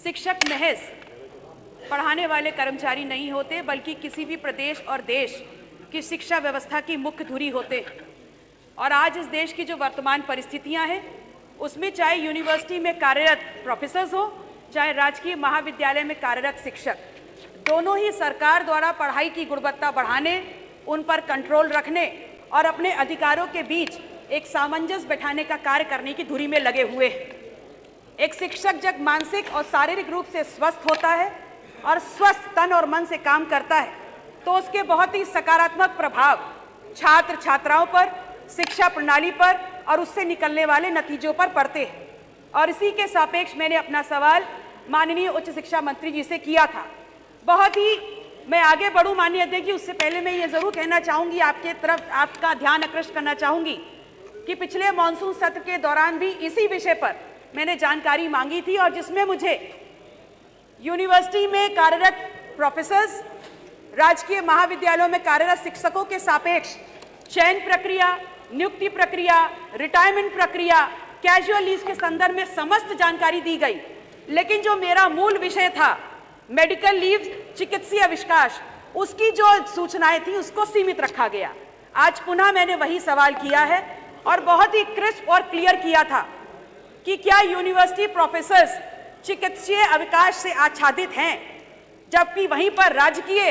शिक्षक महज पढ़ाने वाले कर्मचारी नहीं होते, बल्कि किसी भी प्रदेश और देश की शिक्षा व्यवस्था की मुख्य धुरी होते। और आज इस देश की जो वर्तमान परिस्थितियां हैं, उसमें चाहे यूनिवर्सिटी में कार्यरत प्रोफेसर्स हो, चाहे राजकीय महाविद्यालय में कार्यरत शिक्षक, दोनों ही सरकार द्वारा पढ़ाई की गुणवत्ता बढ़ाने, उन पर कंट्रोल रखने और अपने अधिकारों के बीच एक सामंजस्य बैठाने का कार्य करने की धुरी में लगे हुए हैं। एक शिक्षक जब मानसिक और शारीरिक रूप से स्वस्थ होता है और स्वस्थ तन और मन से काम करता है, तो उसके बहुत ही सकारात्मक प्रभाव छात्र छात्राओं पर, शिक्षा प्रणाली पर और उससे निकलने वाले नतीजों पर पड़ते हैं। और इसी के सापेक्ष मैंने अपना सवाल माननीय उच्च शिक्षा मंत्री जी से किया था। बहुत ही मैं आगे बढ़ूं माननीय अध्यक्ष जी, उससे पहले मैं ये जरूर कहना चाहूँगी, आपके तरफ आपका ध्यान आकृष्ट करना चाहूँगी कि पिछले मानसून सत्र के दौरान भी इसी विषय पर मैंने जानकारी मांगी थी, और जिसमें मुझे यूनिवर्सिटी में कार्यरत प्रोफेसर्स, राजकीय महाविद्यालयों में कार्यरत शिक्षकों के सापेक्ष चयन प्रक्रिया, नियुक्ति प्रक्रिया, रिटायरमेंट प्रक्रिया, कैजुअल लीव के संदर्भ में समस्त जानकारी दी गई। लेकिन जो मेरा मूल विषय था मेडिकल लीव, चिकित्सीय अवकाश, उसकी जो सूचनाएं थी उसको सीमित रखा गया। आज पुनः मैंने वही सवाल किया है और बहुत ही क्रिस्प और क्लियर किया था कि क्या यूनिवर्सिटी प्रोफेसर्स चिकित्सीय अवकाश से आच्छादित हैं, जबकि वहीं पर राजकीय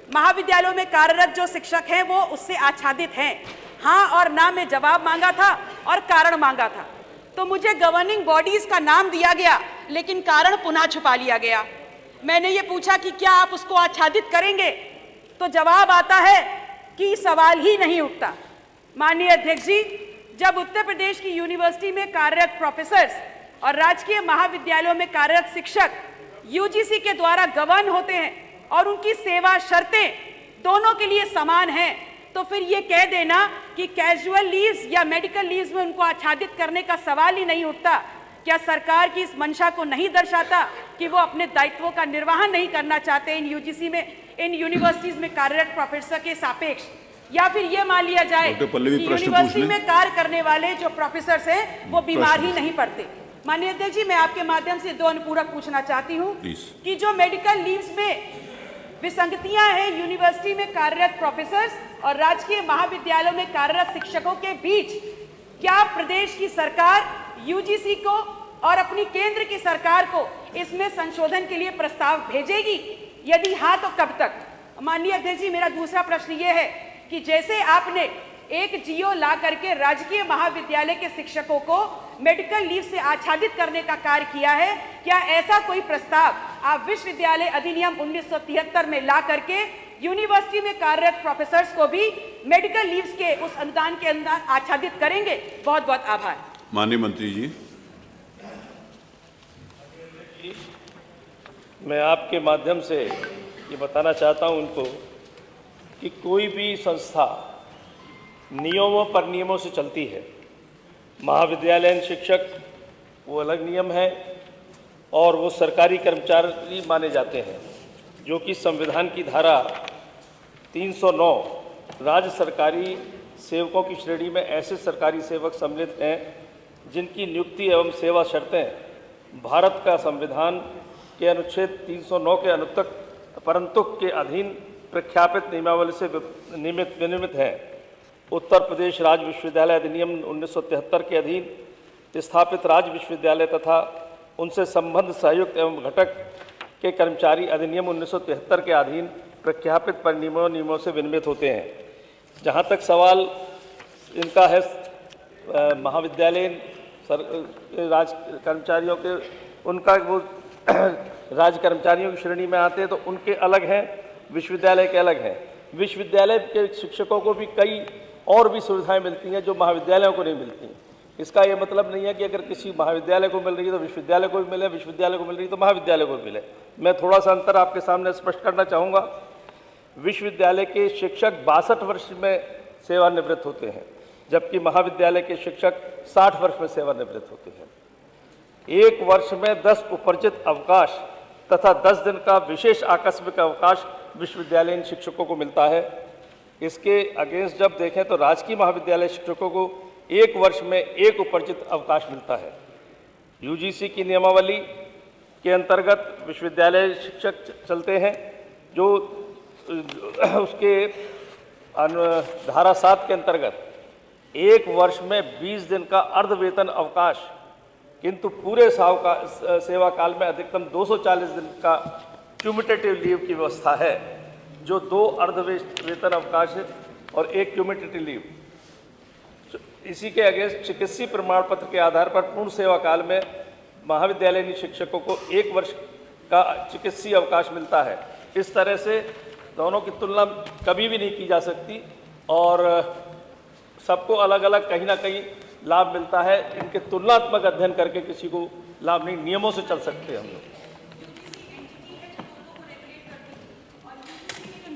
महाविद्यालयों में कार्यरत जो शिक्षक हैं वो उससे आच्छादित हैं। हाँ और ना में जवाब मांगा था और कारण मांगा था, तो मुझे गवर्निंग बॉडीज का नाम दिया गया, लेकिन कारण पुनः छुपा लिया गया। मैंने ये पूछा कि क्या आप उसको आच्छादित करेंगे, तो जवाब आता है कि सवाल ही नहीं उठता। माननीय अध्यक्ष जी, जब उत्तर प्रदेश की यूनिवर्सिटी में कार्यरत प्रोफेसर्स और राजकीय महाविद्यालयों में कार्यरत शिक्षक यूजीसी के द्वारा गवर्न होते हैं और उनकी सेवा शर्तें दोनों के लिए समान हैं, तो फिर ये कह देना कि कैजुअल लीव्स या मेडिकल लीव्स में उनको आच्छादित करने का सवाल ही नहीं उठता, क्या सरकार की इस मंशा को नहीं दर्शाता कि वो अपने दायित्वों का निर्वहन नहीं करना चाहते इन यूजीसी में, इन यूनिवर्सिटीज में कार्यरत प्रोफेसर के सापेक्ष? या फिर ये मान लिया जाए कि यूनिवर्सिटी में कार्य करने वाले जो प्रोफेसर्स हैं वो बीमार ही नहीं पड़ते? माननीय अध्यक्ष जी, मैं आपके माध्यम से दो अनुपूरक पूछना चाहती हूँ कि जो मेडिकल लीव्स में विसंगतियां हैं यूनिवर्सिटी में कार्यरत प्रोफेसर्स और राजकीय महाविद्यालयों में कार्यरत शिक्षकों के बीच, क्या प्रदेश की सरकार यूजीसी को और अपनी केंद्र की सरकार को इसमें संशोधन के लिए प्रस्ताव भेजेगी? यदि हाँ, तो कब तक? माननीय अध्यक्ष जी, मेरा दूसरा प्रश्न ये है कि जैसे आपने एक जियो ला करके राजकीय महाविद्यालय के शिक्षकों को मेडिकल लीव से आच्छादित करने का कार्य किया है, क्या ऐसा कोई प्रस्ताव आप विश्वविद्यालय अधिनियम 1973 में ला करके यूनिवर्सिटी में कार्यरत प्रोफेसर्स को भी मेडिकल लीव्स के उस अनुदान के अंदर आच्छादित करेंगे? बहुत बहुत आभार। माननीय मंत्री जी। मैं आपके माध्यम से ये बताना चाहता हूं उनको कि कोई भी संस्था नियमों पर नियमों से चलती है। महाविद्यालयीन शिक्षक वो अलग नियम है और वो सरकारी कर्मचारी माने जाते हैं, जो कि संविधान की धारा 309 राज्य सरकारी सेवकों की श्रेणी में ऐसे सरकारी सेवक सम्मिलित हैं जिनकी नियुक्ति एवं सेवा शर्तें भारत का संविधान के अनुच्छेद 309 के परंतुक के अधीन प्रख्यापित नियमावली से विनियमित हैं। उत्तर प्रदेश राज्य विश्वविद्यालय अधिनियम 1973 के अधीन स्थापित राज्य विश्वविद्यालय तथा उनसे संबद्ध संयुक्त एवं घटक के कर्मचारी अधिनियम 1973 के अधीन प्रख्यापित नियमों से विनियमित होते हैं। जहाँ तक सवाल इनका है महाविद्यालयीन राज कर्मचारियों के, उनका वो राज्य कर्मचारियों की श्रेणी में आते हैं तो उनके अलग हैं, विश्वविद्यालय के अलग हैं। विश्वविद्यालय के शिक्षकों को भी कई और भी सुविधाएं मिलती हैं जो महाविद्यालयों को नहीं मिलती। इसका ये मतलब नहीं है कि अगर किसी महाविद्यालय को मिल रही है तो विश्वविद्यालय को भी मिले, विश्वविद्यालय को मिल रही है तो महाविद्यालय को भी मिले। मैं थोड़ा सा अंतर आपके सामने स्पष्ट करना चाहूँगा। विश्वविद्यालय के शिक्षक 62 वर्ष में सेवानिवृत्त होते हैं, जबकि महाविद्यालय के शिक्षक 60 वर्ष में सेवानिवृत्त होते हैं। 1 वर्ष में 10 उपर्जित अवकाश तथा 10 दिन का विशेष आकस्मिक अवकाश विश्वविद्यालयीन शिक्षकों को मिलता है। इसके अगेंस्ट जब देखें तो राजकीय महाविद्यालय शिक्षकों को 1 वर्ष में 1 उपर्जित अवकाश मिलता है। यूजीसी की नियमावली के अंतर्गत विश्वविद्यालय शिक्षक चलते हैं, जो उसके धारा 7 के अंतर्गत 1 वर्ष में 20 दिन का अर्ध वेतन अवकाश, किंतु पूरे सेवा काल में अधिकतम 240 दिन का क्यूमुलेटिव लीव की व्यवस्था है, जो 2 अर्ध वेतन अवकाश है और 1 क्यूमुलेटिव लीव। इसी के अगेंस्ट चिकित्सीय प्रमाण पत्र के आधार पर पूर्ण सेवा काल में महाविद्यालयीन शिक्षकों को 1 वर्ष का चिकित्सीय अवकाश मिलता है। इस तरह से दोनों की तुलना कभी भी नहीं की जा सकती और सबको अलग अलग कहीं ना कहीं लाभ मिलता है। इनके तुलनात्मक अध्ययन करके किसी को लाभ नहीं, नियमों से चल सकते हम लोग।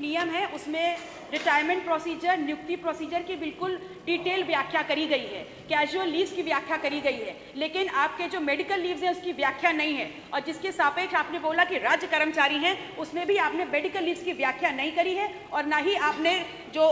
नियम है उसमें रिटायरमेंट प्रोसीजर, नियुक्ति प्रोसीजर की बिल्कुल डिटेल व्याख्या करी गई है, कैजुअल लीव्स की व्याख्या करी गई है, लेकिन आपके जो मेडिकल लीव्स हैं उसकी व्याख्या नहीं है। और जिसके सापेक्ष आपने बोला कि राज्य कर्मचारी हैं, उसमें भी आपने मेडिकल लीव्स की व्याख्या नहीं करी है और ना ही आपने जो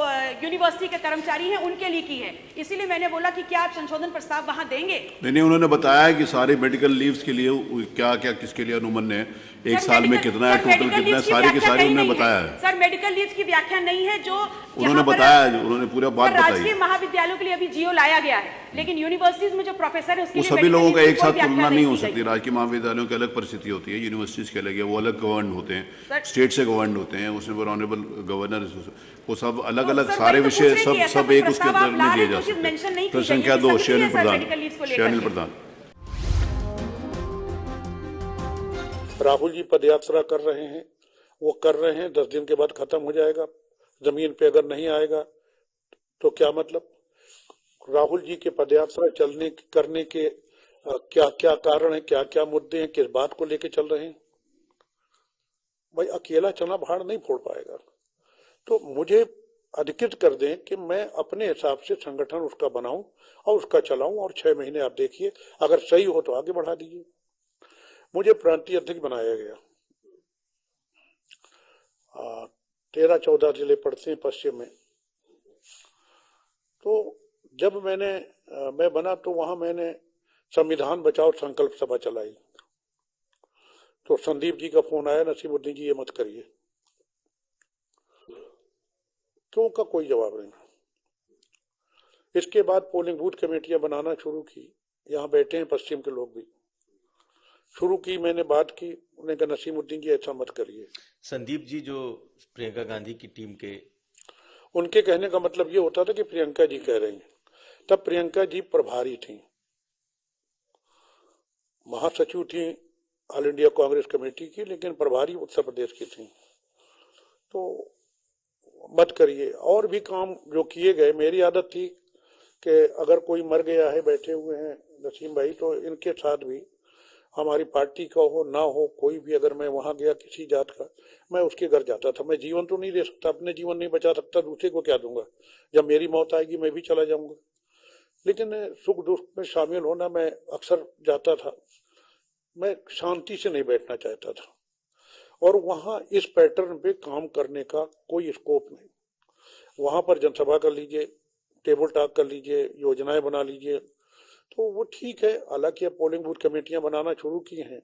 यूनिवर्सिटी के कर्मचारी हैं उनके लिए की है। इसीलिए मैंने बोला कि क्या आप संशोधन प्रस्ताव वहाँ देंगे? नहीं, उन्होंने बताया कि सारे मेडिकल लीव्स के लिए क्या क्या किसके लिए अनुमन है, 1 साल में कितना है, टोटल कितना है, सारी की सारी उन्होंने बताया है। सर मेडिकल लीव्स की व्याख्या नहीं है, जो उन्होंने बताया, उन्होंने पूरा बात बताई। राजकीय महाविद्यालयों के लिए अभी जियो लाया गया है, लेकिन यूनिवर्सिटीज में जो प्रोफेसर है उसके लिए सभी लोगों का एक साथ तुलना नहीं हो सकती। राजकीय महाविद्यालयों की अलग परिस्थिति होती है, यूनिवर्सिटीज के अलग है, वो अलग गवर्न होते हैं, स्टेट से गवर्न होते हैं, उसमें ऑनरेबल गवर्नर, वो सब अलग अलग सारे विषय सब एक उसके अंदर नहीं दिए जा सकते। तो संख्या 2 शेनिल प्रधान। राहुल जी पदयात्रा कर रहे हैं, वो कर रहे हैं, 10 दिन के बाद खत्म हो जाएगा। जमीन पे अगर नहीं आएगा तो क्या मतलब? राहुल जी के पदयात्रा करने के क्या क्या कारण है, क्या क्या मुद्दे हैं, किस बात को लेके चल रहे हैं? भाई अकेला चना भाड़ नहीं फोड़ पाएगा, तो मुझे अधिकृत कर दें कि मैं अपने हिसाब से संगठन उसका बनाऊं और उसका चलाऊं, और 6 महीने आप देखिए, अगर सही हो तो आगे बढ़ा दीजिए। मुझे प्रांतीय अध्यक्ष बनाया गया, 13-14 जिले पड़ते हैं पश्चिम में। तो जब मैं बना तो वहां मैंने संविधान बचाओ संकल्प सभा चलाई, तो संदीप जी का फोन आया, नसीमुद्दीन जी ये मत करिए। क्यों का कोई जवाब नहीं। इसके बाद पोलिंग बूथ कमेटियां बनाना शुरू की, यहाँ बैठे हैं पश्चिम के लोग भी, शुरू की, मैंने बात की, उन्होंने कहा नसीमुद्दीन जी ऐसा मत करिए। संदीप जी जो प्रियंका गांधी की टीम के, उनके कहने का मतलब ये होता था कि प्रियंका जी कह रही हैं। तब प्रियंका जी प्रभारी थी, महासचिव थी ऑल इंडिया कांग्रेस कमेटी की, लेकिन प्रभारी उत्तर प्रदेश की थी। तो मत करिए। और भी काम जो किए गए, मेरी आदत थी कि अगर कोई मर गया है, बैठे हुए हैं नसीम भाई, तो इनके साथ भी हमारी पार्टी का हो ना हो कोई भी, अगर मैं वहां गया किसी जात का, मैं उसके घर जाता था। मैं जीवन तो नहीं दे सकता, अपने जीवन नहीं बचा सकता, दूसरे को क्या दूंगा? जब मेरी मौत आएगी मैं भी चला जाऊंगा, लेकिन सुख दुख में शामिल होना मैं अक्सर जाता था। मैं शांति से नहीं बैठना चाहता था, और वहां इस पैटर्न पे काम करने का कोई स्कोप नहीं। वहां पर जनसभा कर लीजिए, टेबल टॉक कर लीजिए, योजनाएं बना लीजिए, तो वो ठीक है। हालांकि अब पोलिंग बूथ कमेटियां बनाना शुरू की हैं,